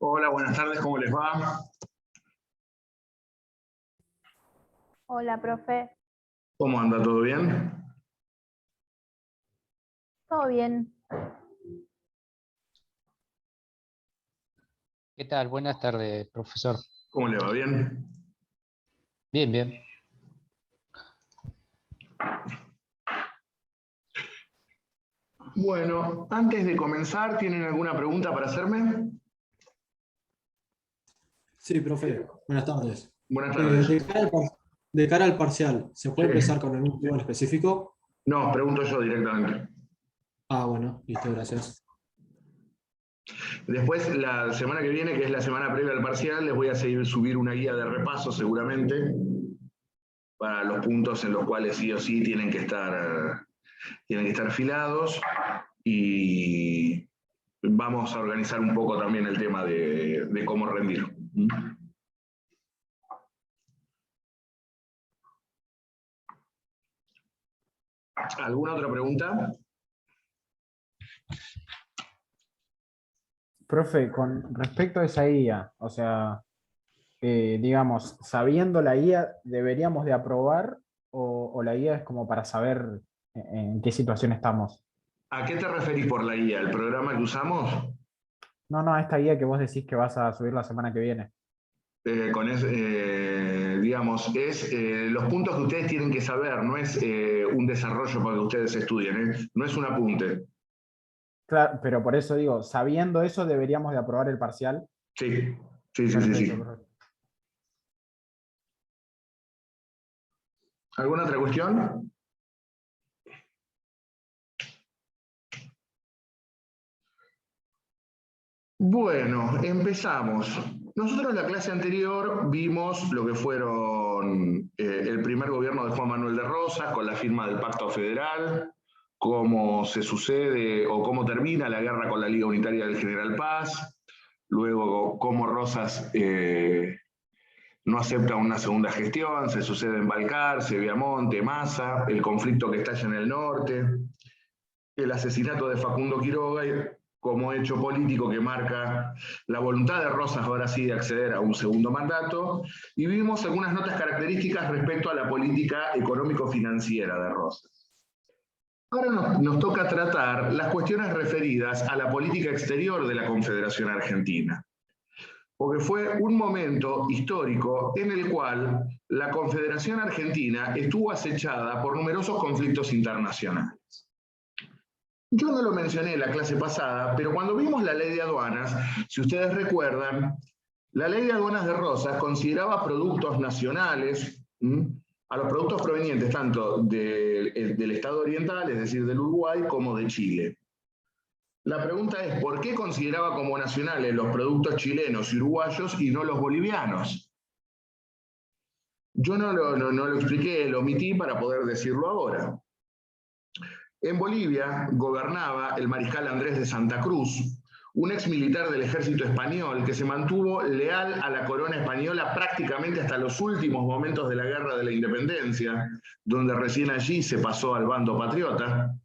Hola, buenas tardes, ¿cómo les va? Hola, profe. ¿Cómo anda? ¿Todo bien? ¿Todo bien? ¿Qué tal? Buenas tardes, profesor. ¿Cómo le va? ¿Bien? Bien, bien. Bueno, antes de comenzar, ¿tienen alguna pregunta para hacerme? Sí, profe, buenas tardes. Buenas tardes. De cara al parcial, ¿se puede Sí. empezar con algún tema en específico? No, pregunto yo directamente. Ah, bueno, listo, gracias. Después, la semana que viene, que es la semana previa al parcial, les voy a subir una guía de repaso seguramente para los puntos en los cuales sí o sí tienen que estar afilados, y vamos a organizar un poco también el tema de cómo rendir. ¿Alguna otra pregunta? Profe, con respecto a esa guía, o sea, digamos, sabiendo la guía, ¿deberíamos de aprobar o la guía es como para saber en qué situación estamos? ¿A qué te referís por la guía? ¿El programa que usamos? No, esta guía que vos decís que vas a subir la semana que viene. Digamos, es los puntos que ustedes tienen que saber, no es un desarrollo para que ustedes estudien, no es un apunte. Claro, pero por eso digo, sabiendo eso, ¿deberíamos de aprobar el parcial? Sí, sí. Perfecto. ¿Alguna otra cuestión? Bueno, empezamos. Nosotros en la clase anterior vimos lo que fueron el primer gobierno de Juan Manuel de Rosas con la firma del Pacto Federal, cómo se sucede o cómo termina la guerra con la Liga Unitaria del General Paz, luego cómo Rosas no acepta una segunda gestión, se sucede en Balcarce, Viamonte, Massa, el conflicto que estalla en el norte, el asesinato de Facundo Quiroga como hecho político que marca la voluntad de Rosas ahora sí de acceder a un segundo mandato, y vimos algunas notas características respecto a la política económico-financiera de Rosas. Ahora nos toca tratar las cuestiones referidas a la política exterior de la Confederación Argentina, porque fue un momento histórico en el cual la Confederación Argentina estuvo acechada por numerosos conflictos internacionales. Yo no lo mencioné en la clase pasada, pero cuando vimos la ley de aduanas, si ustedes recuerdan, la ley de aduanas de Rosas consideraba productos nacionales, a los productos provenientes tanto del Estado oriental, es decir, del Uruguay, como de Chile. La pregunta es, ¿por qué consideraba como nacionales los productos chilenos y uruguayos y no los bolivianos? Yo no lo expliqué, lo omití para poder decirlo ahora. En Bolivia gobernaba el mariscal Andrés de Santa Cruz, un ex militar del ejército español que se mantuvo leal a la corona española prácticamente hasta los últimos momentos de la Guerra de la Independencia, donde recién allí se pasó al bando patriota.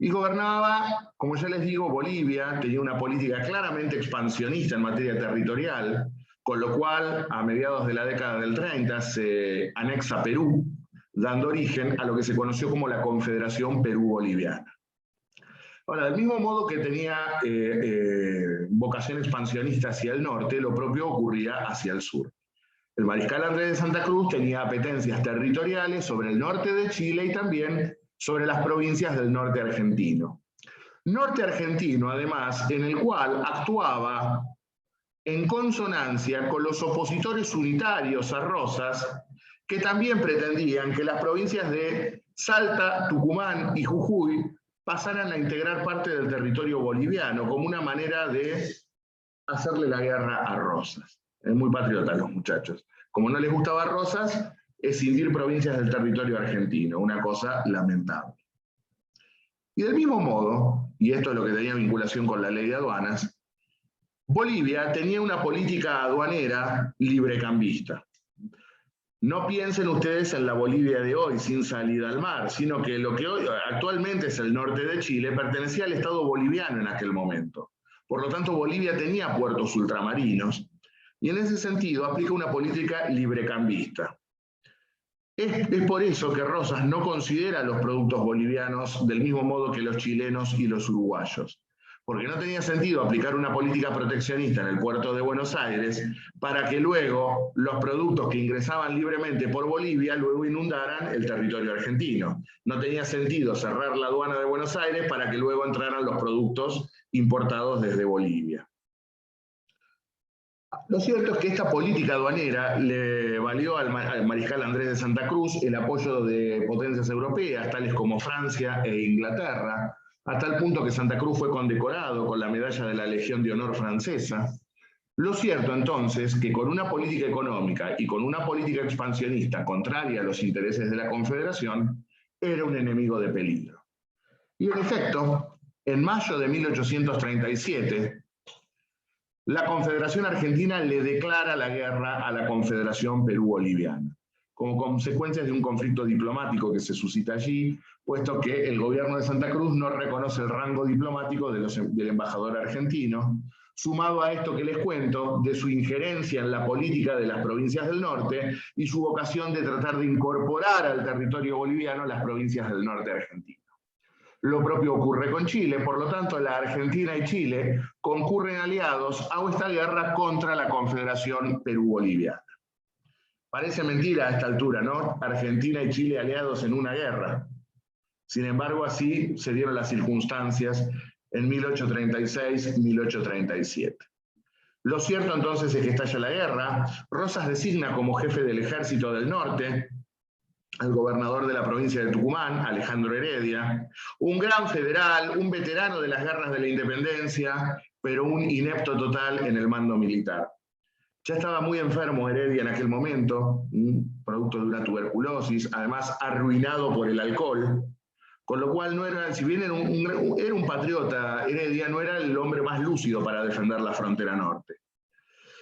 Y gobernaba, como ya les digo, Bolivia, tenía una política claramente expansionista en materia territorial, con lo cual a mediados de la década del 30 se anexa Perú, dando origen a lo que se conoció como la Confederación Perú-Boliviana. Ahora, del mismo modo que tenía vocación expansionista hacia el norte, lo propio ocurría hacia el sur. El mariscal Andrés de Santa Cruz tenía apetencias territoriales sobre el norte de Chile y también sobre las provincias del norte argentino. Norte argentino, además, en el cual actuaba en consonancia con los opositores unitarios a Rosas, que también pretendían que las provincias de Salta, Tucumán y Jujuy pasaran a integrar parte del territorio boliviano como una manera de hacerle la guerra a Rosas. Es muy patriota los muchachos. Como no les gustaba Rosas, escindir provincias del territorio argentino, una cosa lamentable. Y del mismo modo, y esto es lo que tenía vinculación con la ley de aduanas, Bolivia tenía una política aduanera librecambista. No piensen ustedes en la Bolivia de hoy sin salida al mar, sino que lo que hoy actualmente es el norte de Chile pertenecía al Estado boliviano en aquel momento. Por lo tanto, Bolivia tenía puertos ultramarinos y en ese sentido aplica una política librecambista. Es por eso que Rosas no considera los productos bolivianos del mismo modo que los chilenos y los uruguayos, porque no tenía sentido aplicar una política proteccionista en el puerto de Buenos Aires para que luego los productos que ingresaban libremente por Bolivia luego inundaran el territorio argentino. No tenía sentido cerrar la aduana de Buenos Aires para que luego entraran los productos importados desde Bolivia. Lo cierto es que esta política aduanera le valió al mariscal Andrés de Santa Cruz el apoyo de potencias europeas, tales como Francia e Inglaterra, a tal punto que Santa Cruz fue condecorado con la medalla de la Legión de Honor francesa. Lo cierto entonces que con una política económica y con una política expansionista contraria a los intereses de la Confederación, era un enemigo de peligro. Y en efecto, en mayo de 1837, la Confederación Argentina le declara la guerra a la Confederación Perú-Boliviana, como consecuencia de un conflicto diplomático que se suscita allí, puesto que el gobierno de Santa Cruz no reconoce el rango diplomático del embajador argentino, sumado a esto que les cuento, de su injerencia en la política de las provincias del norte y su vocación de tratar de incorporar al territorio boliviano las provincias del norte argentino. Lo propio ocurre con Chile, por lo tanto la Argentina y Chile concurren aliados a esta guerra contra la Confederación Perú-Boliviana. Parece mentira a esta altura, ¿no? Argentina y Chile aliados en una guerra. Sin embargo, así se dieron las circunstancias en 1836-1837. Lo cierto entonces es que estalla la guerra, Rosas designa como jefe del Ejército del Norte al gobernador de la provincia de Tucumán, Alejandro Heredia, un gran federal, un veterano de las guerras de la independencia, pero un inepto total en el mando militar. Ya estaba muy enfermo Heredia en aquel momento, producto de una tuberculosis, además arruinado por el alcohol, con lo cual no era, si bien era un patriota, Heredia no era el hombre más lúcido para defender la frontera norte.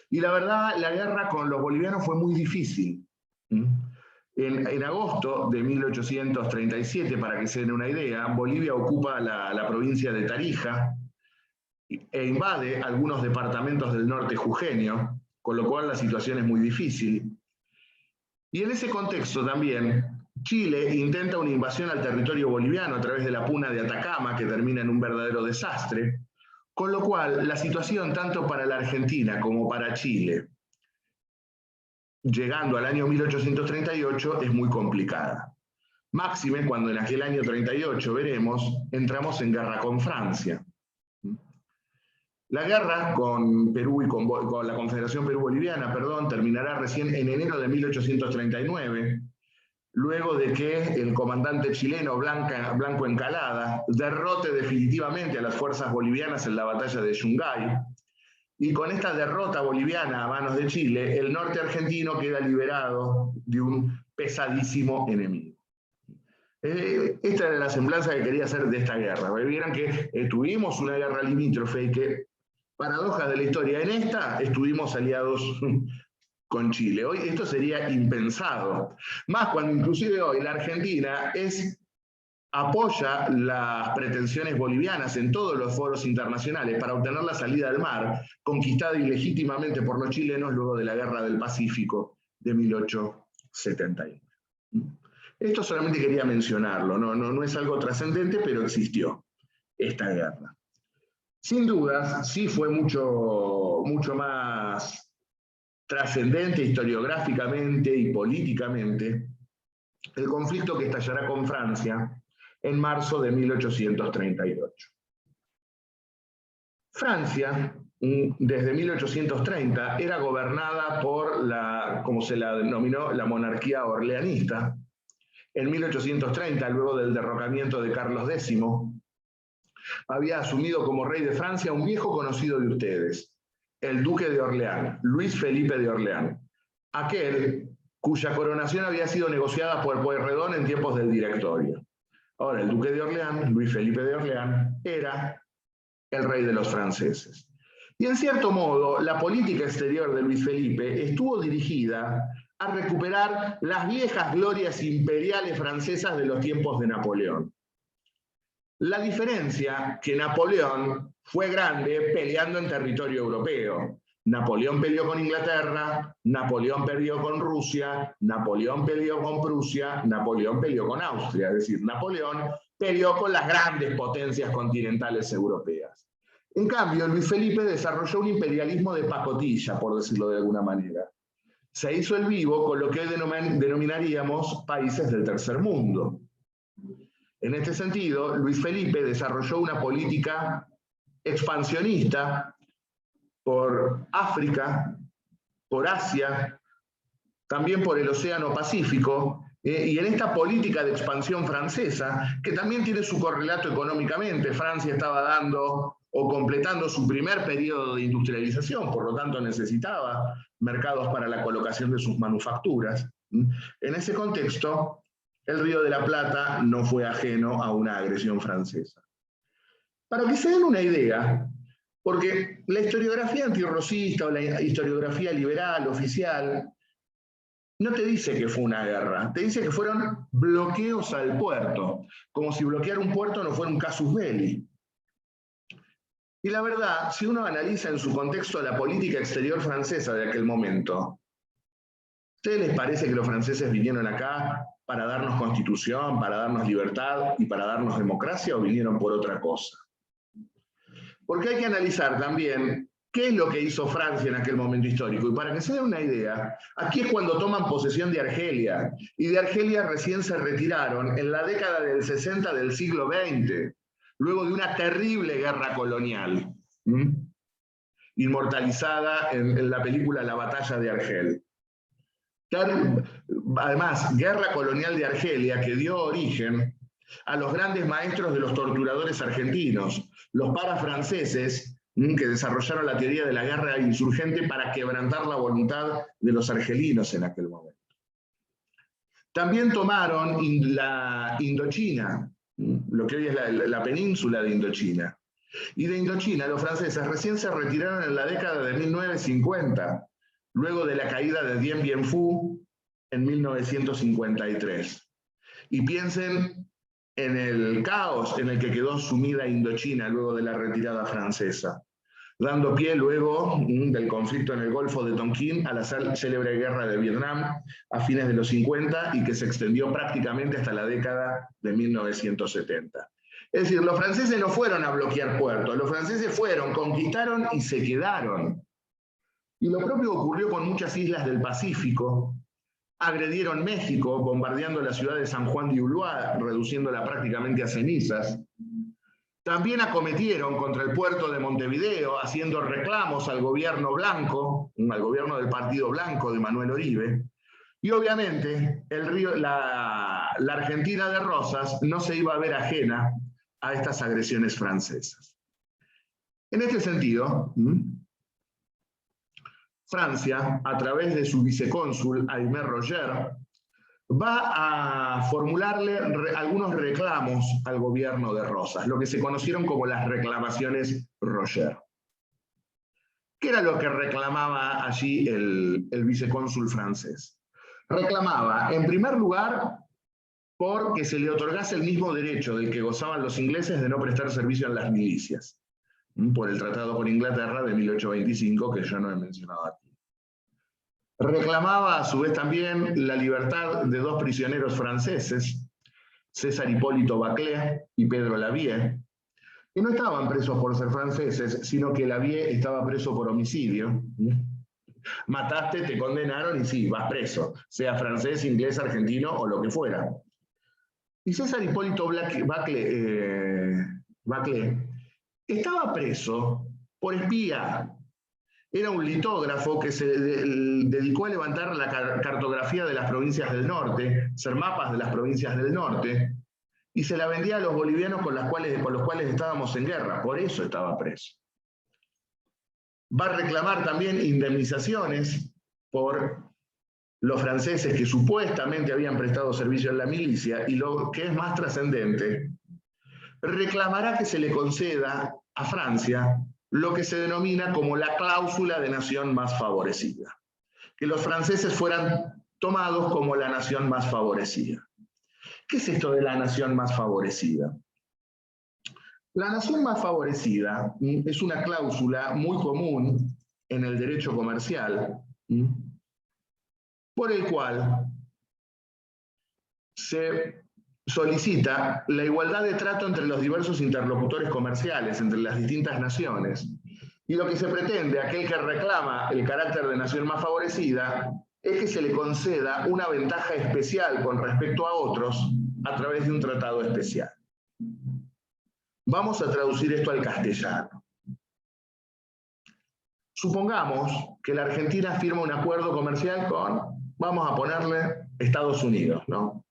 Y la verdad, la guerra con los bolivianos fue muy difícil. En agosto de 1837, para que se den una idea, Bolivia ocupa la provincia de Tarija e invade algunos departamentos del norte jujeño, con lo cual la situación es muy difícil. Y en ese contexto también, Chile intenta una invasión al territorio boliviano a través de la puna de Atacama, que termina en un verdadero desastre, con lo cual la situación tanto para la Argentina como para Chile, llegando al año 1838, es muy complicada. Máxime cuando en aquel año 38, veremos, entramos en guerra con Francia. La guerra con Perú y con la Confederación Perú-Boliviana, terminará recién en enero de 1839, luego de que el comandante chileno Blanco Encalada derrote definitivamente a las fuerzas bolivianas en la batalla de Yungay. Y con esta derrota boliviana a manos de Chile, el norte argentino queda liberado de un pesadísimo enemigo. Esta era la semblanza que quería hacer de esta guerra. Vieran que tuvimos una guerra limítrofe y que, paradojas de la historia, en esta estuvimos aliados con Chile. Hoy esto sería impensado. Más cuando inclusive hoy la Argentina apoya las pretensiones bolivianas en todos los foros internacionales para obtener la salida al mar, conquistada ilegítimamente por los chilenos luego de la Guerra del Pacífico de 1871. Esto solamente quería mencionarlo, no es algo trascendente, pero existió esta guerra. Sin dudas, sí fue mucho más trascendente historiográficamente y políticamente el conflicto que estallará con Francia en marzo de 1838. Francia, desde 1830, era gobernada por como se la denominó, la monarquía orleanista. En 1830, luego del derrocamiento de Carlos X, había asumido como rey de Francia un viejo conocido de ustedes, el duque de Orleán, Luis Felipe de Orleán, aquel cuya coronación había sido negociada por Pueyrredón en tiempos del Directorio. Ahora, el duque de Orleán, Luis Felipe de Orleán, era el rey de los franceses. Y en cierto modo, la política exterior de Luis Felipe estuvo dirigida a recuperar las viejas glorias imperiales francesas de los tiempos de Napoleón. La diferencia que Napoleón fue grande peleando en territorio europeo. Napoleón peleó con Inglaterra, Napoleón peleó con Rusia, Napoleón peleó con Prusia, Napoleón peleó con Austria. Es decir, Napoleón peleó con las grandes potencias continentales europeas. En cambio, Luis Felipe desarrolló un imperialismo de pacotilla, por decirlo de alguna manera. Se hizo el vivo con lo que hoy denominaríamos países del tercer mundo. En este sentido, Luis Felipe desarrolló una política expansionista por África, por Asia, también por el Océano Pacífico, y en esta política de expansión francesa, que también tiene su correlato económicamente. Francia estaba dando o completando su primer periodo de industrialización, por lo tanto necesitaba mercados para la colocación de sus manufacturas. En ese contexto, el Río de la Plata no fue ajeno a una agresión francesa. Para que se den una idea, porque la historiografía antirrocista o la historiografía liberal, oficial, no te dice que fue una guerra, te dice que fueron bloqueos al puerto, como si bloquear un puerto no fuera un casus belli. Y la verdad, si uno analiza en su contexto la política exterior francesa de aquel momento, ¿a ustedes les parece que los franceses vinieron acá para darnos constitución, para darnos libertad y para darnos democracia, o vinieron por otra cosa? Porque hay que analizar también qué es lo que hizo Francia en aquel momento histórico. Y para que se den una idea, aquí es cuando toman posesión de Argelia, y de Argelia recién se retiraron en la década del 60 del siglo XX, luego de una terrible guerra colonial, inmortalizada en la película La Batalla de Argel. Además, guerra colonial de Argelia que dio origen a los grandes maestros de los torturadores argentinos, los parafranceses, que desarrollaron la teoría de la guerra insurgente para quebrantar la voluntad de los argelinos en aquel momento. También tomaron la Indochina, lo que hoy es la península de Indochina. Y de Indochina los franceses recién se retiraron en la década de 1950, luego de la caída de Dien Bien Phu en 1953. Y piensen en el caos en el que quedó sumida Indochina luego de la retirada francesa, dando pie luego del conflicto en el Golfo de Tonkin a la célebre guerra de Vietnam a fines de los 50 y que se extendió prácticamente hasta la década de 1970. Es decir, los franceses no fueron a bloquear puertos, los franceses fueron, conquistaron y se quedaron. Y lo propio ocurrió con muchas islas del Pacífico. Agredieron México, bombardeando la ciudad de San Juan de Ulúa, reduciéndola prácticamente a cenizas. También acometieron contra el puerto de Montevideo, haciendo reclamos al gobierno blanco, al gobierno del Partido Blanco de Manuel Oribe. Y obviamente la Argentina de Rosas no se iba a ver ajena a estas agresiones francesas. En este sentido, Francia, a través de su vicecónsul, Aimé Roger, va a formularle algunos reclamos al gobierno de Rosas, lo que se conocieron como las reclamaciones Roger. ¿Qué era lo que reclamaba allí el vicecónsul francés? Reclamaba, en primer lugar, porque se le otorgase el mismo derecho del que gozaban los ingleses de no prestar servicio en las milicias, por el Tratado con Inglaterra de 1825, que yo no he mencionado aquí. Reclamaba a su vez también la libertad de dos prisioneros franceses, César Hipólito Baclé y Pedro Lavie, que no estaban presos por ser franceses, sino que Lavie estaba preso por homicidio. Mataste, te condenaron y sí, vas preso, sea francés, inglés, argentino o lo que fuera. Y César Hipólito Baclé estaba preso por espía. Era un litógrafo que se dedicó a levantar la cartografía de las provincias del norte, hacer mapas de las provincias del norte, y se la vendía a los bolivianos con los cuales estábamos en guerra. Por eso estaba preso. Va a reclamar también indemnizaciones por los franceses que supuestamente habían prestado servicio en la milicia, y lo que es más trascendente, reclamará que se le conceda a Francia lo que se denomina como la cláusula de nación más favorecida, que los franceses fueran tomados como la nación más favorecida. ¿Qué es esto de la nación más favorecida? La nación más favorecida es una cláusula muy común en el derecho comercial, por el cual se solicita la igualdad de trato entre los diversos interlocutores comerciales, entre las distintas naciones. Y lo que se pretende, aquel que reclama el carácter de nación más favorecida, es que se le conceda una ventaja especial con respecto a otros a través de un tratado especial. Vamos a traducir esto al castellano. Supongamos que la Argentina firma un acuerdo comercial con, vamos a ponerle, Estados Unidos, ¿no?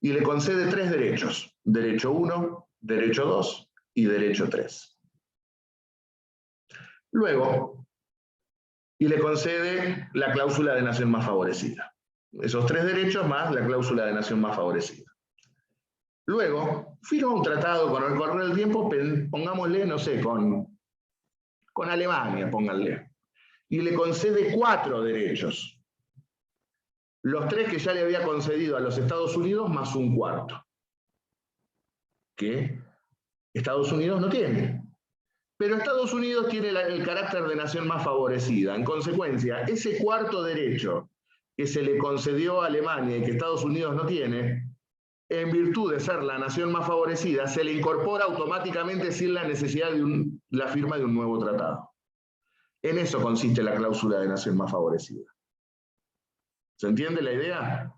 Y le concede 3 derechos: derecho 1, derecho 2 y derecho 3. Luego, y le concede la cláusula de nación más favorecida. Esos 3 derechos más la cláusula de nación más favorecida. Luego, firma un tratado con el correr del tiempo, pongámosle, no sé, con Alemania, pónganle. Y le concede 4 derechos. Los 3 que ya le había concedido a los Estados Unidos más un cuarto, que Estados Unidos no tiene. Pero Estados Unidos tiene el carácter de nación más favorecida. En consecuencia, ese cuarto derecho que se le concedió a Alemania y que Estados Unidos no tiene, en virtud de ser la nación más favorecida, se le incorpora automáticamente sin la necesidad de la firma de un nuevo tratado. En eso consiste la cláusula de nación más favorecida. ¿Se entiende la idea?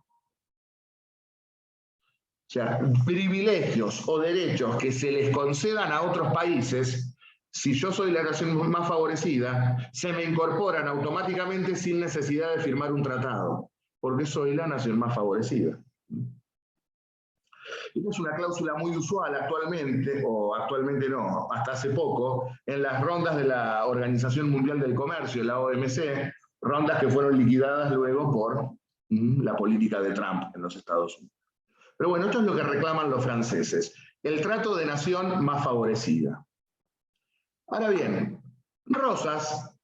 O sea, privilegios o derechos que se les concedan a otros países, si yo soy la nación más favorecida, se me incorporan automáticamente sin necesidad de firmar un tratado, porque soy la nación más favorecida. Esta es una cláusula muy usual actualmente, o actualmente no, hasta hace poco, en las rondas de la Organización Mundial del Comercio, la OMC, rondas que fueron liquidadas luego por la política de Trump en los Estados Unidos. Pero bueno, esto es lo que reclaman los franceses, el trato de nación más favorecida. Ahora bien, Rosas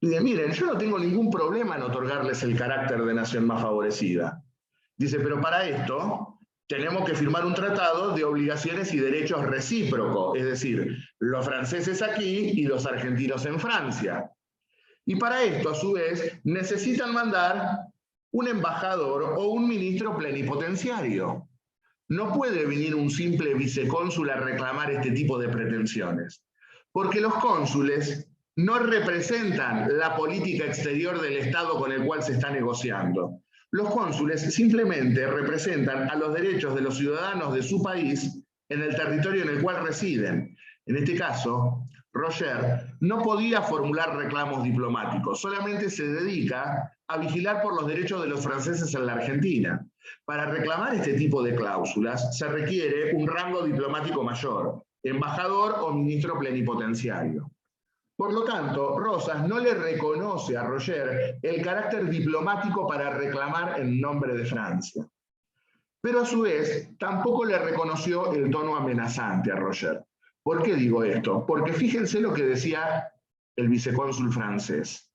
dice, miren, yo no tengo ningún problema en otorgarles el carácter de nación más favorecida. Dice, pero para esto tenemos que firmar un tratado de obligaciones y derechos recíprocos, es decir, los franceses aquí y los argentinos en Francia. Y para esto, a su vez, necesitan mandar un embajador o un ministro plenipotenciario. No puede venir un simple vicecónsul a reclamar este tipo de pretensiones, porque los cónsules no representan la política exterior del Estado con el cual se está negociando. Los cónsules simplemente representan a los derechos de los ciudadanos de su país en el territorio en el cual residen. En este caso, Roger no podía formular reclamos diplomáticos, solamente se dedica a vigilar por los derechos de los franceses en la Argentina. Para reclamar este tipo de cláusulas se requiere un rango diplomático mayor, embajador o ministro plenipotenciario. Por lo tanto, Rosas no le reconoce a Roger el carácter diplomático para reclamar en nombre de Francia. Pero a su vez, tampoco le reconoció el tono amenazante a Roger. ¿Por qué digo esto? Porque fíjense lo que decía el vicecónsul francés.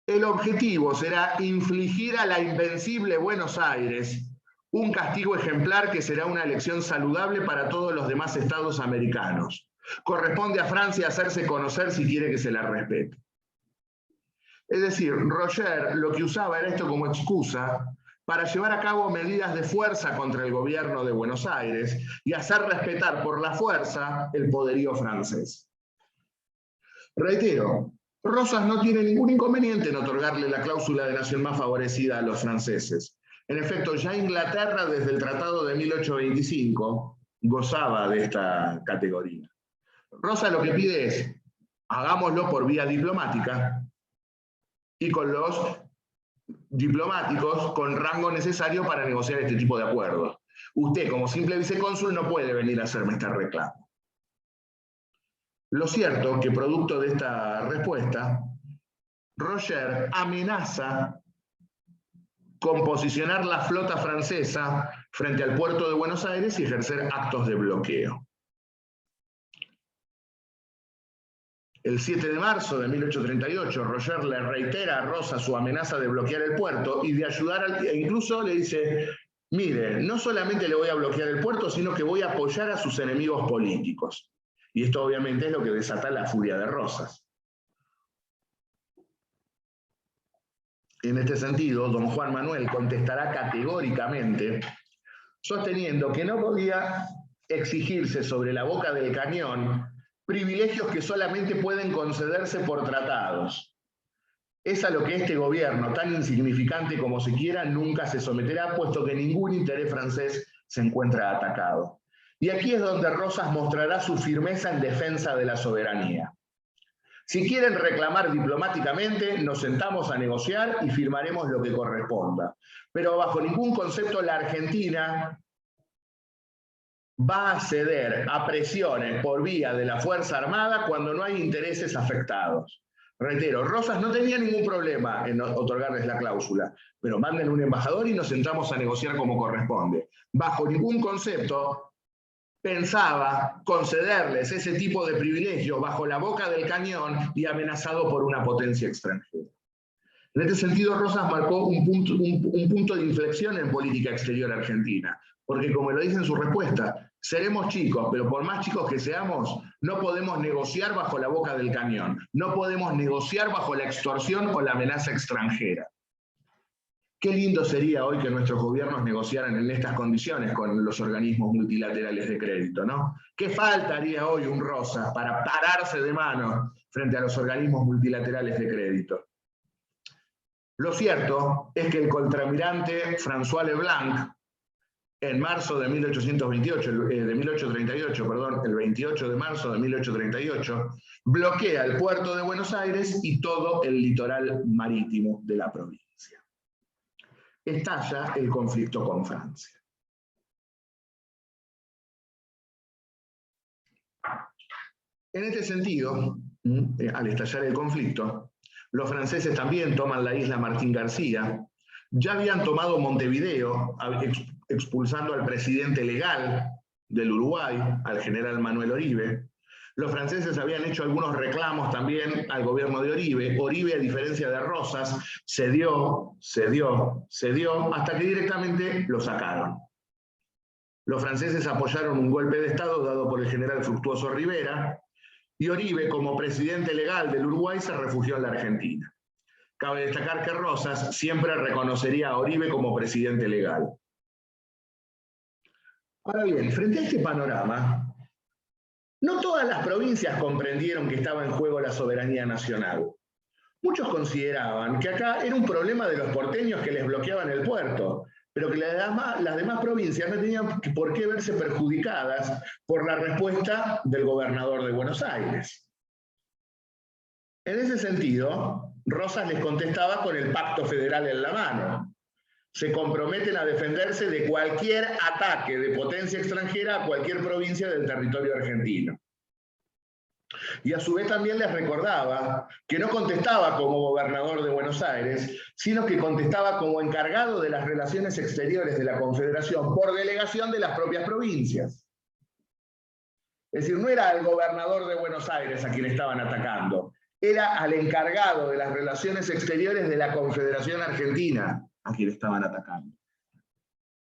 El objetivo será infligir a la invencible Buenos Aires un castigo ejemplar que será una elección saludable para todos los demás estados americanos. Corresponde a Francia hacerse conocer si quiere que se la respete. Es decir, Roger lo que usaba era esto como excusa para llevar a cabo medidas de fuerza contra el gobierno de Buenos Aires y hacer respetar por la fuerza el poderío francés. Reitero, Rosas no tiene ningún inconveniente en otorgarle la cláusula de nación más favorecida a los franceses. En efecto, ya Inglaterra desde el Tratado de 1825 gozaba de esta categoría. Rosas lo que pide es, hagámoslo por vía diplomática y con los diplomáticos con rango necesario para negociar este tipo de acuerdos. Usted, como simple vicecónsul, no puede venir a hacerme este reclamo. Lo cierto es que, producto de esta respuesta, Roger amenaza con posicionar la flota francesa frente al puerto de Buenos Aires y ejercer actos de bloqueo. El 7 de marzo de 1838, Roger le reitera a Rosas su amenaza de bloquear el puerto y de ayudar, e incluso le dice, mire, no solamente le voy a bloquear el puerto, sino que voy a apoyar a sus enemigos políticos. Y esto obviamente es lo que desata la furia de Rosas. En este sentido, don Juan Manuel contestará categóricamente, sosteniendo que no podía exigirse sobre la boca del cañón privilegios que solamente pueden concederse por tratados. Es a lo que este gobierno, tan insignificante como se quiera, nunca se someterá, puesto que ningún interés francés se encuentra atacado. Y aquí es donde Rosas mostrará su firmeza en defensa de la soberanía. Si quieren reclamar diplomáticamente, nos sentamos a negociar y firmaremos lo que corresponda. Pero bajo ningún concepto la Argentina va a ceder a presiones por vía de la Fuerza Armada cuando no hay intereses afectados. Reitero, Rosas no tenía ningún problema en otorgarles la cláusula, pero manden un embajador y nos sentamos a negociar como corresponde. Bajo ningún concepto pensaba concederles ese tipo de privilegios bajo la boca del cañón y amenazado por una potencia extranjera. En este sentido, Rosas marcó un punto de inflexión en política exterior argentina, porque como lo dice en su respuesta, seremos chicos, pero por más chicos que seamos, no podemos negociar bajo la boca del cañón, no podemos negociar bajo la extorsión o la amenaza extranjera. Qué lindo sería hoy que nuestros gobiernos negociaran en estas condiciones con los organismos multilaterales de crédito, ¿no? ¿Qué falta haría hoy un Rosas para pararse de mano frente a los organismos multilaterales de crédito? Lo cierto es que el contraalmirante François Leblanc, en marzo de 1838, el 28 de marzo de 1838, bloquea el puerto de Buenos Aires y todo el litoral marítimo de la provincia. Estalla el conflicto con Francia. En este sentido, al estallar el conflicto, los franceses también toman la isla Martín García, ya habían tomado Montevideo, expulsando al presidente legal del Uruguay, al general Manuel Oribe. Los franceses habían hecho algunos reclamos también al gobierno de Oribe. Oribe, a diferencia de Rosas, cedió, hasta que directamente lo sacaron. Los franceses apoyaron un golpe de Estado dado por el general Fructuoso Rivera, y Oribe, como presidente legal del Uruguay, se refugió en la Argentina. Cabe destacar que Rosas siempre reconocería a Oribe como presidente legal. Ahora bien, frente a este panorama, no todas las provincias comprendieron que estaba en juego la soberanía nacional. Muchos consideraban que acá era un problema de los porteños que les bloqueaban el puerto, pero que las demás provincias no tenían por qué verse perjudicadas por la respuesta del gobernador de Buenos Aires. En ese sentido, Rosas les contestaba con el pacto federal en la mano. Se comprometen a defenderse de cualquier ataque de potencia extranjera a cualquier provincia del territorio argentino. Y a su vez también les recordaba que no contestaba como gobernador de Buenos Aires, sino que contestaba como encargado de las relaciones exteriores de la Confederación por delegación de las propias provincias. Es decir, no era el gobernador de Buenos Aires a quien estaban atacando, era al encargado de las relaciones exteriores de la Confederación Argentina a quien estaban atacando.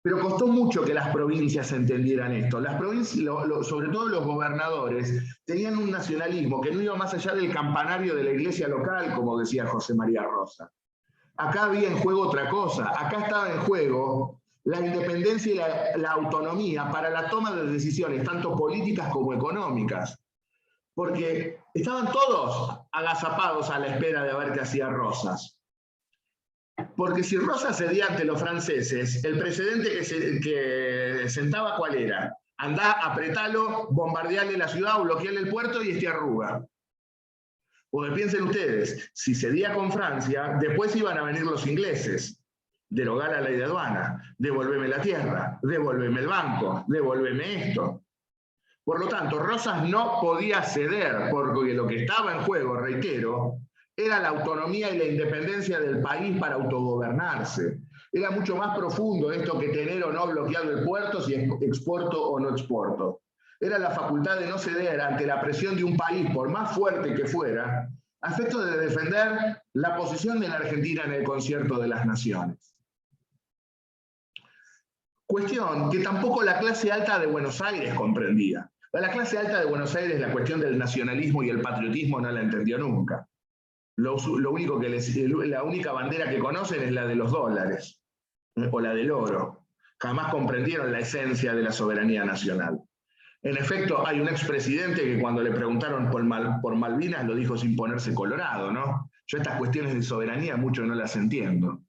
Pero costó mucho que las provincias entendieran esto. Las provincias, sobre todo los gobernadores, tenían un nacionalismo que no iba más allá del campanario de la iglesia local, como decía José María Rosa. Acá había en juego otra cosa. Acá estaba en juego la independencia y la autonomía para la toma de decisiones, tanto políticas como económicas. Porque estaban todos agazapados a la espera de ver qué hacía Rosas. Porque si Rosas cedía ante los franceses, el precedente que sentaba, ¿cuál era? Andá, apretalo, bombardearle la ciudad, bloquearle el puerto y arruga. Porque piensen ustedes, si cedía con Francia, después iban a venir los ingleses. Derogar la ley de aduana, devolveme la tierra, devolveme el banco, devolveme esto. Por lo tanto, Rosas no podía ceder, porque lo que estaba en juego, reitero, era la autonomía y la independencia del país para autogobernarse. Era mucho más profundo esto que tener o no bloqueado el puerto, si exporto o no exporto. Era la facultad de no ceder ante la presión de un país, por más fuerte que fuera, a efecto de defender la posición de la Argentina en el concierto de las naciones. Cuestión que tampoco la clase alta de Buenos Aires comprendía. La clase alta de Buenos Aires la cuestión del nacionalismo y el patriotismo no la entendió nunca. La única bandera que conocen es la de los dólares, o la del oro. Jamás comprendieron la esencia de la soberanía nacional. En efecto, hay un expresidente que cuando le preguntaron por Malvinas lo dijo sin ponerse colorado, ¿no? Yo estas cuestiones de soberanía mucho no las entiendo.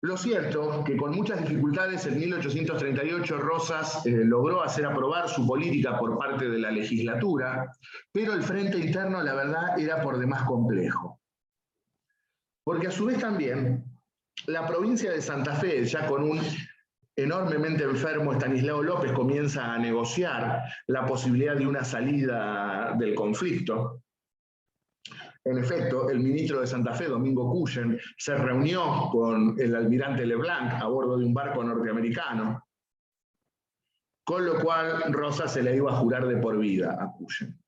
Lo cierto es que con muchas dificultades en 1838 Rosas logró hacer aprobar su política por parte de la legislatura, pero el frente interno, la verdad, era por demás complejo. Porque a su vez también, la provincia de Santa Fe, ya con un enormemente enfermo Estanislao López, comienza a negociar la posibilidad de una salida del conflicto. En efecto, el ministro de Santa Fe, Domingo Cullen, se reunió con el almirante Leblanc a bordo de un barco norteamericano, con lo cual Rosas se le iba a jurar de por vida a Cullen.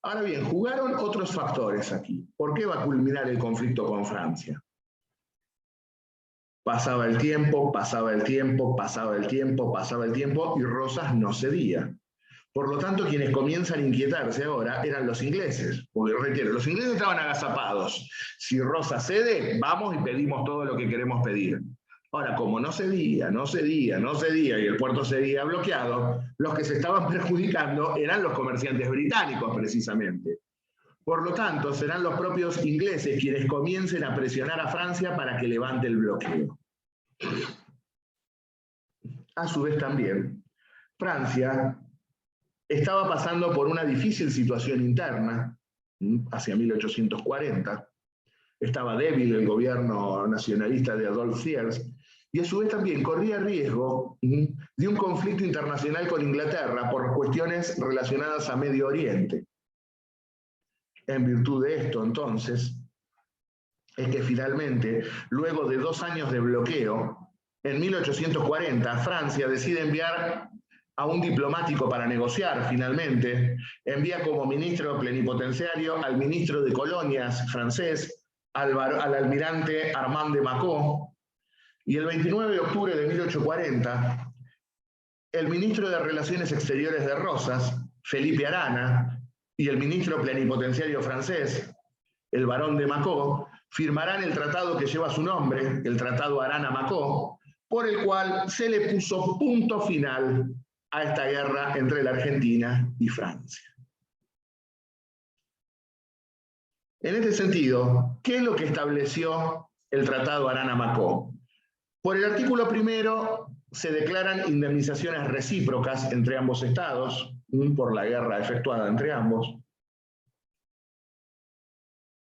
Ahora bien, jugaron otros factores aquí. ¿Por qué va a culminar el conflicto con Francia? Pasaba el tiempo, pasaba el tiempo, pasaba el tiempo, pasaba el tiempo, y Rosas no cedía. Por lo tanto, quienes comienzan a inquietarse ahora eran los ingleses. Porque, reitero, los ingleses estaban agazapados. Si Rosas cede, vamos y pedimos todo lo que queremos pedir. Ahora, como no cedía, no cedía, no cedía, y el puerto seguía bloqueado, los que se estaban perjudicando eran los comerciantes británicos, precisamente. Por lo tanto, serán los propios ingleses quienes comiencen a presionar a Francia para que levante el bloqueo. A su vez también, Francia estaba pasando por una difícil situación interna, hacia 1840. Estaba débil el gobierno nacionalista de Adolphe Thiers, y a su vez también corría riesgo de un conflicto internacional con Inglaterra por cuestiones relacionadas a Medio Oriente. En virtud de esto, entonces, es que finalmente, luego de 2 años de bloqueo, en 1840, Francia decide enviar a un diplomático para negociar finalmente, envía como ministro plenipotenciario al ministro de Colonias francés, al almirante Armand de Macó, y el 29 de octubre de 1840, el ministro de Relaciones Exteriores de Rosas, Felipe Arana, y el ministro plenipotenciario francés, el barón de Macó, firmarán el tratado que lleva su nombre, el Tratado Arana-Macó, por el cual se le puso punto final a esta guerra entre la Argentina y Francia. En este sentido, ¿qué es lo que estableció el Tratado Arana-Macó? Por el artículo primero se declaran indemnizaciones recíprocas entre ambos estados, por la guerra efectuada entre ambos.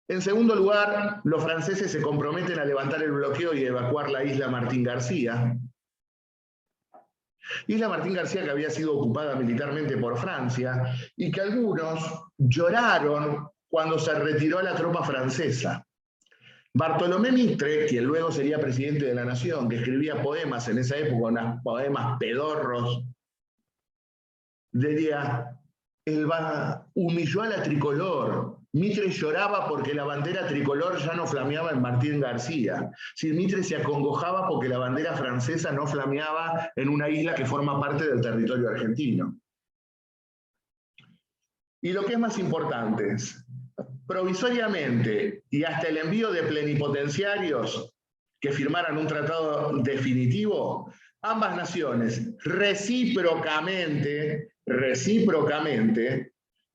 En segundo lugar, los franceses se comprometen a levantar el bloqueo y evacuar la isla Martín García. Isla Martín García que había sido ocupada militarmente por Francia y que algunos lloraron cuando se retiró la tropa francesa. Bartolomé Mitre, quien luego sería presidente de la Nación, que escribía poemas en esa época, unos poemas pedorros, diría, humilló a la tricolor. Mitre lloraba porque la bandera tricolor ya no flameaba en Martín García. Si Mitre se acongojaba porque la bandera francesa no flameaba en una isla que forma parte del territorio argentino. Y lo que es más importante es, provisoriamente y hasta el envío de plenipotenciarios que firmaran un tratado definitivo, ambas naciones recíprocamente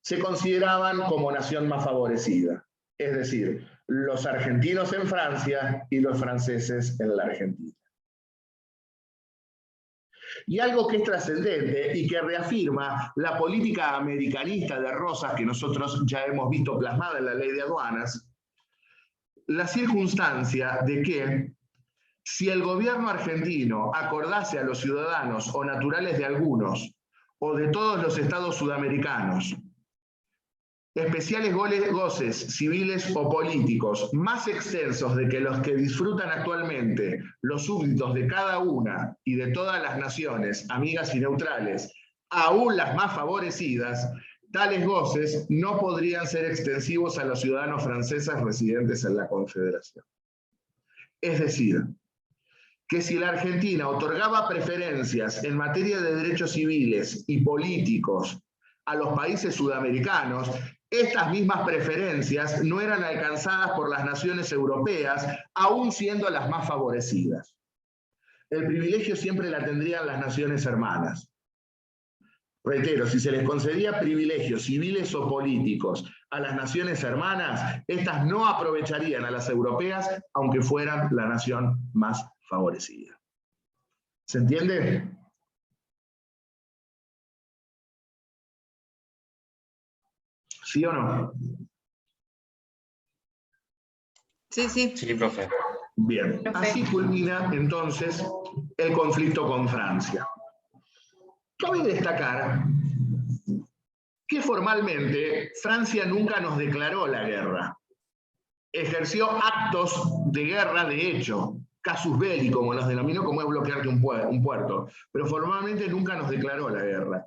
se consideraban como nación más favorecida. Es decir, los argentinos en Francia y los franceses en la Argentina. Y algo que es trascendente y que reafirma la política americanista de Rosas que nosotros ya hemos visto plasmada en la ley de aduanas, la circunstancia de que si el gobierno argentino acordase a los ciudadanos o naturales de algunos o de todos los estados sudamericanos especiales goces civiles o políticos más extensos de que los que disfrutan actualmente los súbditos de cada una y de todas las naciones, amigas y neutrales, aún las más favorecidas, tales goces no podrían ser extensivos a los ciudadanos franceses residentes en la Confederación. Es decir, que si la Argentina otorgaba preferencias en materia de derechos civiles y políticos a los países sudamericanos, estas mismas preferencias no eran alcanzadas por las naciones europeas, aún siendo las más favorecidas. El privilegio siempre la tendrían las naciones hermanas. Reitero, si se les concedía privilegios civiles o políticos a las naciones hermanas, estas no aprovecharían a las europeas, aunque fueran la nación más favorecida. ¿Se entiende? ¿Sí o no? Sí, sí. Sí, profe. Bien, así culmina entonces el conflicto con Francia. Cabe destacar que formalmente Francia nunca nos declaró la guerra. Ejerció actos de guerra de hecho, casus belli, como los denominó, como es bloquearte un puerto, pero formalmente nunca nos declaró la guerra.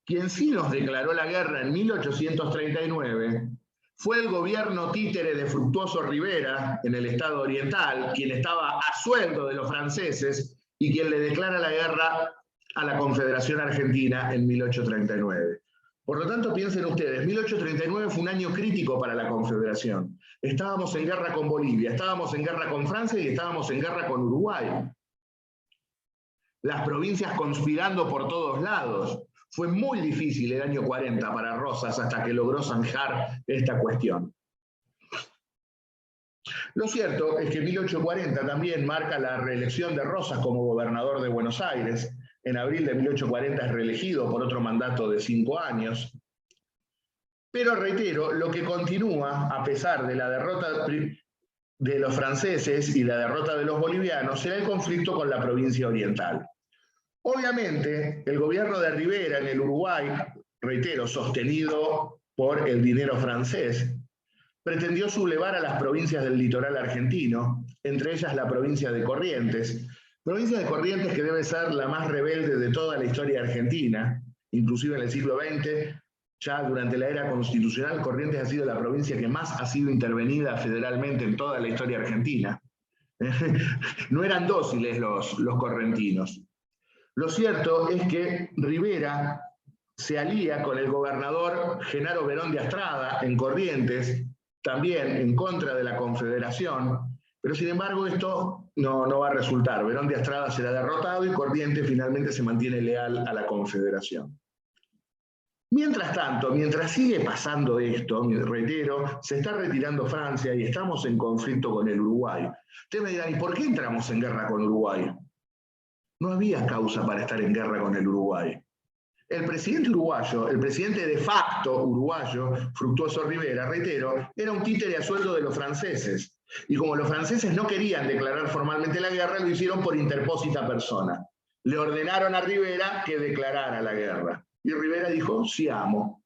Quien sí nos declaró la guerra en 1839 fue el gobierno títere de Fructuoso Rivera en el Estado Oriental, quien estaba a sueldo de los franceses y quien le declara la guerra a la Confederación Argentina en 1839. Por lo tanto, piensen ustedes, 1839 fue un año crítico para la Confederación. Estábamos en guerra con Bolivia, estábamos en guerra con Francia y estábamos en guerra con Uruguay. Las provincias conspirando por todos lados. Fue muy difícil el año 40 para Rosas hasta que logró zanjar esta cuestión. Lo cierto es que 1840 también marca la reelección de Rosas como gobernador de Buenos Aires. En abril de 1840 es reelegido por otro mandato de 5 años. Pero reitero, lo que continúa, a pesar de la derrota de los franceses y la derrota de los bolivianos, será el conflicto con la provincia oriental. Obviamente, el gobierno de Rivera en el Uruguay, reitero, sostenido por el dinero francés, pretendió sublevar a las provincias del litoral argentino, entre ellas la provincia de Corrientes, que debe ser la más rebelde de toda la historia argentina, inclusive en el siglo XX, ya durante la era constitucional, Corrientes ha sido la provincia que más ha sido intervenida federalmente en toda la historia argentina. No eran dóciles los correntinos. Lo cierto es que Rivera se alía con el gobernador Genaro Verón de Astrada en Corrientes, también en contra de la Confederación, pero sin embargo esto no va a resultar. Verón de Astrada será derrotado y Corrientes finalmente se mantiene leal a la Confederación. Mientras tanto, mientras sigue pasando esto, reitero, se está retirando Francia y estamos en conflicto con el Uruguay. Ustedes me dirán, ¿y por qué entramos en guerra con Uruguay? No había causa para estar en guerra con el Uruguay. El presidente uruguayo, el presidente de facto uruguayo, Fructuoso Rivera, reitero, era un títere a sueldo de los franceses. Y como los franceses no querían declarar formalmente la guerra, lo hicieron por interpósita persona. Le ordenaron a Rivera que declarara la guerra. Y Rivera dijo, sí amo.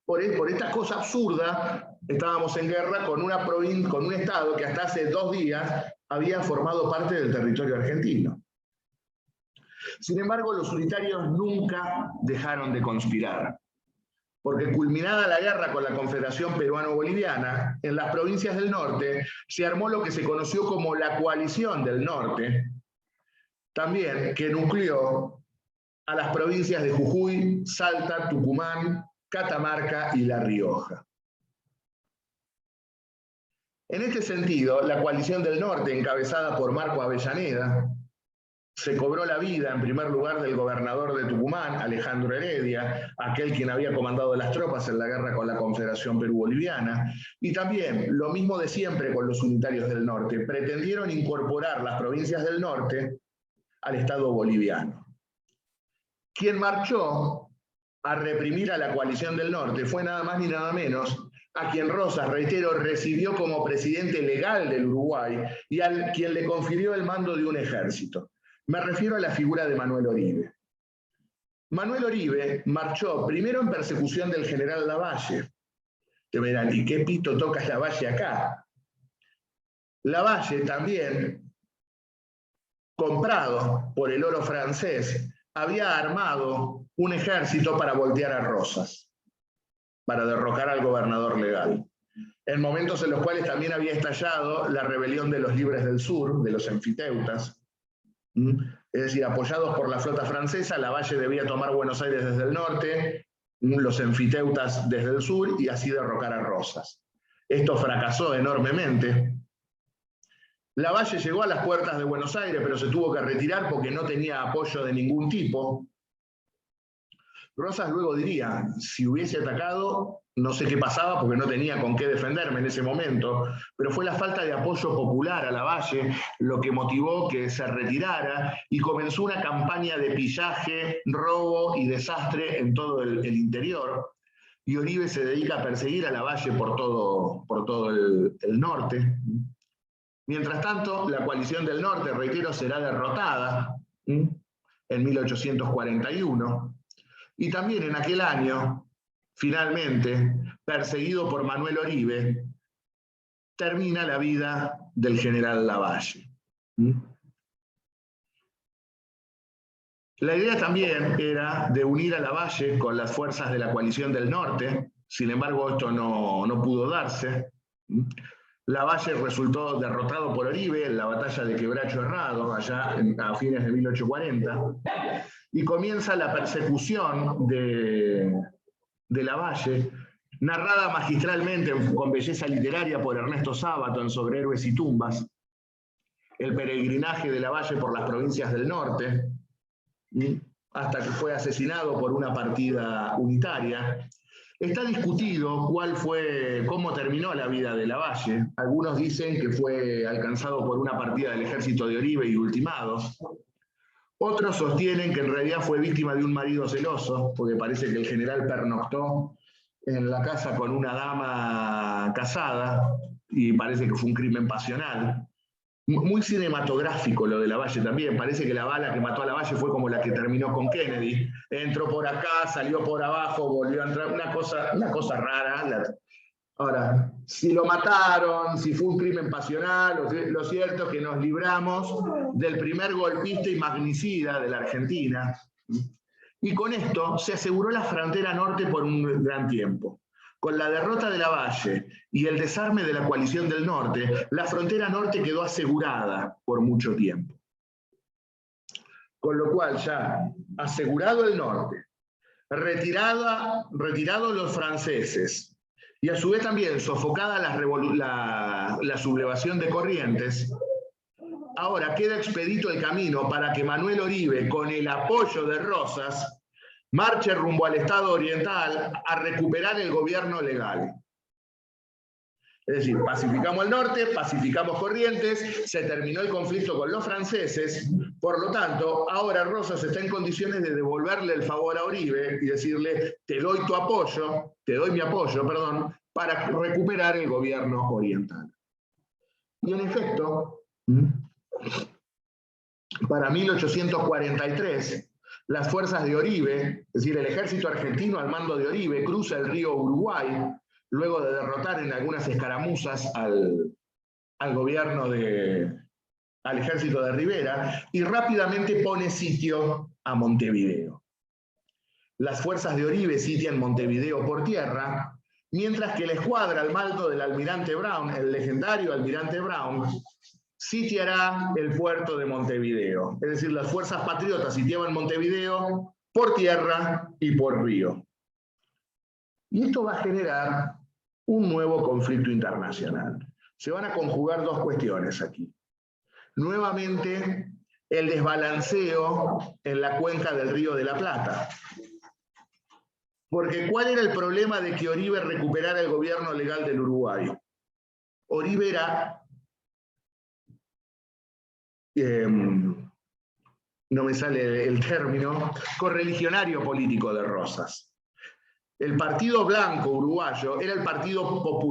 Por esta cosa absurda, estábamos en guerra con un estado que hasta hace 2 días había formado parte del territorio argentino. Sin embargo, los unitarios nunca dejaron de conspirar, porque culminada la guerra con la Confederación Peruano-Boliviana, en las provincias del norte se armó lo que se conoció como la Coalición del Norte, también que nucleó a las provincias de Jujuy, Salta, Tucumán, Catamarca y La Rioja. En este sentido, la Coalición del Norte, encabezada por Marco Avellaneda, se cobró la vida en primer lugar del gobernador de Tucumán, Alejandro Heredia, aquel quien había comandado las tropas en la guerra con la Confederación Perú-Boliviana, y también lo mismo de siempre con los unitarios del norte, pretendieron incorporar las provincias del norte al Estado boliviano. Quien marchó a reprimir a la Coalición del Norte fue nada más ni nada menos a quien Rosas, reitero, recibió como presidente legal del Uruguay y a quien le confirió el mando de un ejército. Me refiero a la figura de Manuel Oribe. Manuel Oribe marchó primero en persecución del general Lavalle. Te verán, ¿y qué pito tocas Lavalle acá? Lavalle también, comprado por el oro francés, había armado un ejército para voltear a Rosas, para derrocar al gobernador legal. En momentos en los cuales también había estallado la rebelión de los Libres del Sur, de los enfiteutas, Es decir, apoyados por la flota francesa, Lavalle debía tomar Buenos Aires desde el norte, los enfiteutas desde el sur, y así derrocar a Rosas. Esto fracasó enormemente. Lavalle llegó a las puertas de Buenos Aires, pero se tuvo que retirar porque no tenía apoyo de ningún tipo. Rosas luego diría, si hubiese atacado, no sé qué pasaba porque no tenía con qué defenderme en ese momento, pero fue la falta de apoyo popular a Lavalle lo que motivó que se retirara y comenzó una campaña de pillaje, robo y desastre en todo el interior. Y Oribe se dedica a perseguir a Lavalle por todo el norte. Mientras tanto, la coalición del norte, reitero, será derrotada en 1841. Y también en aquel año, finalmente, perseguido por Manuel Oribe, termina la vida del general Lavalle. La idea también era de unir a Lavalle con las fuerzas de la coalición del norte, sin embargo esto no pudo darse. Lavalle resultó derrotado por Oribe en la batalla de Quebracho Herrado, allá a fines de 1840, y comienza la persecución de Lavalle, narrada magistralmente con belleza literaria por Ernesto Sábato en Sobre Héroes y Tumbas, el peregrinaje de Lavalle por las provincias del norte, hasta que fue asesinado por una partida unitaria. Está discutido cómo terminó la vida de Lavalle. Algunos dicen que fue alcanzado por una partida del ejército de Oribe y ultimado. Otros sostienen que en realidad fue víctima de un marido celoso, porque parece que el general pernoctó en la casa con una dama casada y parece que fue un crimen pasional. Muy cinematográfico lo de Lavalle también. Parece que la bala que mató a Lavalle fue como la que terminó con Kennedy. Entró por acá, salió por abajo, volvió a entrar. Una cosa rara. Ahora, si lo mataron, si fue un crimen pasional, lo cierto es que nos libramos del primer golpista y magnicida de la Argentina. Y con esto se aseguró la frontera norte por un gran tiempo. Con la derrota de Lavalle y el desarme de la coalición del norte, la frontera norte quedó asegurada por mucho tiempo. Con lo cual ya asegurado el norte, retirados los franceses, y a su vez también sofocada la sublevación de Corrientes, ahora queda expedito el camino para que Manuel Oribe, con el apoyo de Rosas, marche rumbo al Estado Oriental a recuperar el gobierno legal. Es decir, pacificamos el norte, pacificamos Corrientes, se terminó el conflicto con los franceses, por lo tanto, ahora Rosas está en condiciones de devolverle el favor a Oribe y decirle, te doy mi apoyo, para recuperar el gobierno oriental. Y en efecto, para 1843, las fuerzas de Oribe, es decir, el ejército argentino al mando de Oribe, cruza el río Uruguay, luego de derrotar en algunas escaramuzas al ejército de Rivera, y rápidamente pone sitio a Montevideo. Las fuerzas de Oribe sitian Montevideo por tierra, mientras que la escuadra al mando del almirante Brown, el legendario almirante Brown, sitiará el puerto de Montevideo. Es decir, las fuerzas patriotas sitiaban Montevideo por tierra y por río. Y esto va a generar un nuevo conflicto internacional. Se van a conjugar dos cuestiones aquí. Nuevamente, el desbalanceo en la cuenca del Río de la Plata. Porque ¿cuál era el problema de que Oribe recuperara el gobierno legal del Uruguay? Oribe era no me sale el término, correligionario político de Rosas. El Partido Blanco uruguayo era el partido popular